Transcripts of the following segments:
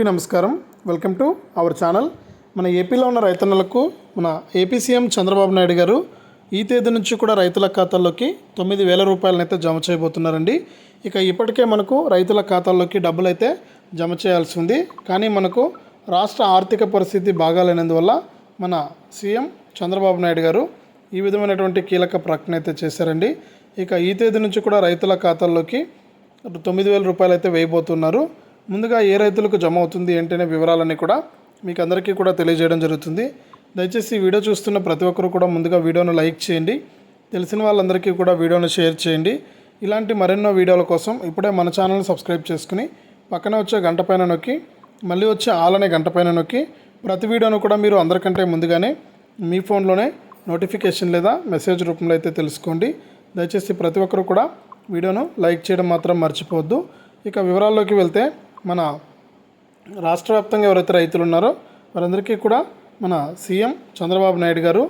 నమస్కారం, welcome to our channel. మన ఏపీలో ఉన్న రైతన్నలకు మన ఏపీ సీఎం చంద్రబాబు నాయుడు గారు ఈ తేదీ నుంచి కూడా రైతుల ఖాతాల్లోకి 9,000 రూపాయలనైతే జమ చేయబోతున్నారండి. ఇక ఇప్పటికే మనకు రైతుల ఖాతాల్లోకి డబ్బులు అయితే జమ చేయాల్సి ఉంది. కానీ మనకు రాష్ట్ర ఆర్థిక పరిస్థితి బాగాలేనందువల్ల మన సీఎం చంద్రబాబు నాయుడు గారు ఈ విధమైనటువంటి కీలక ప్రకటన అయితే చేశారండి. ఇక ఈ తేదీ నుంచి కూడా రైతుల ఖాతాల్లోకి 9,000 రూపాయలు అయితే వేయబోతున్నారు. ముందుగా ఏ రైతులకు జమ అవుతుంది ఏంటనే వివరాలన్నీ కూడా మీకు అందరికీ కూడా తెలియజేయడం జరుగుతుంది. దయచేసి ఈ వీడియో చూస్తున్న ప్రతి ఒక్కరు కూడా ముందుగా వీడియోను లైక్ చేయండి, తెలిసిన వాళ్ళందరికీ కూడా వీడియోను షేర్ చేయండి. ఇలాంటి మరెన్నో వీడియోల కోసం ఇప్పుడే మన ఛానల్ని సబ్స్క్రైబ్ చేసుకుని పక్కనే వచ్చే గంట పైన నొక్కి మళ్ళీ వచ్చే ఆల్ అనే గంట పైన నొక్కి ప్రతి వీడియోను కూడా మీరు అందరికంటే ముందుగానే మీ ఫోన్లోనే నోటిఫికేషన్ లేదా మెసేజ్ రూపంలో అయితే తెలుసుకోండి. దయచేసి ప్రతి ఒక్కరు కూడా వీడియోను లైక్ చేయడం మాత్రం మర్చిపోవద్దు. ఇక వివరాల్లోకి వెళ్తే మన రాష్ట్ర వ్యాప్తంగా ఎవరైతే రైతులు ఉన్నారో వారందరికీ కూడా మన సీఎం చంద్రబాబు నాయుడు గారు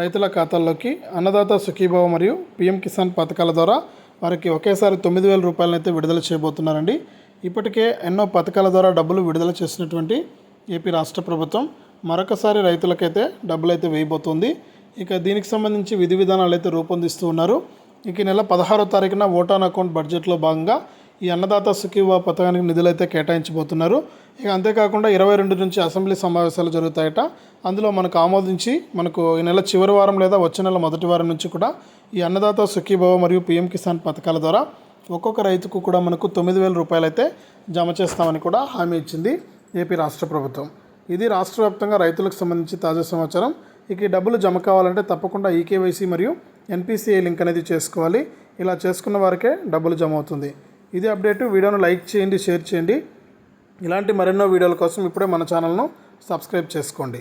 రైతుల ఖాతాల్లోకి అన్నదాత సుఖీభవ మరియు పీఎం కిసాన్ పథకాల ద్వారా వారికి ఒకేసారి 9,000 రూపాయలనైతే విడుదల చేయబోతున్నారండి. ఇప్పటికే ఎన్నో పథకాల ద్వారా డబ్బులు విడుదల చేసినటువంటి ఏపీ రాష్ట్ర ప్రభుత్వం మరొకసారి రైతులకైతే డబ్బులు అయితే వేయబోతోంది. ఇక దీనికి సంబంధించి విధి విధానాలు అయితే రూపొందిస్తూ ఉన్నారు. ఇక ఈ నెల 16వ తారీఖున ఓట్ ఆన్ అకౌంట్ బడ్జెట్లో భాగంగా ఈ అన్నదాత సుఖీభవ పథకానికి నిధులు అయితే కేటాయించబోతున్నారు. ఇక అంతేకాకుండా 22 నుంచి అసెంబ్లీ సమావేశాలు జరుగుతాయట. అందులో మనకు ఆమోదించి మనకు ఈ నెల చివరి వారం లేదా వచ్చే నెల మొదటి వారం నుంచి కూడా ఈ అన్నదాత సుఖీభవ మరియు పీఎం కిసాన్ పథకాల ద్వారా ఒక్కొక్క రైతుకు కూడా మనకు 9,000 రూపాయలు అయితే జమ చేస్తామని కూడా హామీ ఇచ్చింది ఏపీ రాష్ట్ర ప్రభుత్వం. ఇది రాష్ట్ర వ్యాప్తంగా రైతులకు సంబంధించి తాజా సమాచారం. ఇక ఈ డబ్బులు జమ కావాలంటే తప్పకుండా ఈకేవైసీ మరియు ఎన్పిసిఐ లింక్ అనేది చేసుకోవాలి. ఇలా చేసుకున్న వారికే డబ్బులు జమ అవుతుంది. ఇది అప్డేట్. వీడియోను లైక్ చేయండి, షేర్ చేయండి. ఇలాంటి మరెన్నో వీడియోల కోసం ఇప్పుడే మన ఛానల్ను సబ్స్క్రైబ్ చేసుకోండి.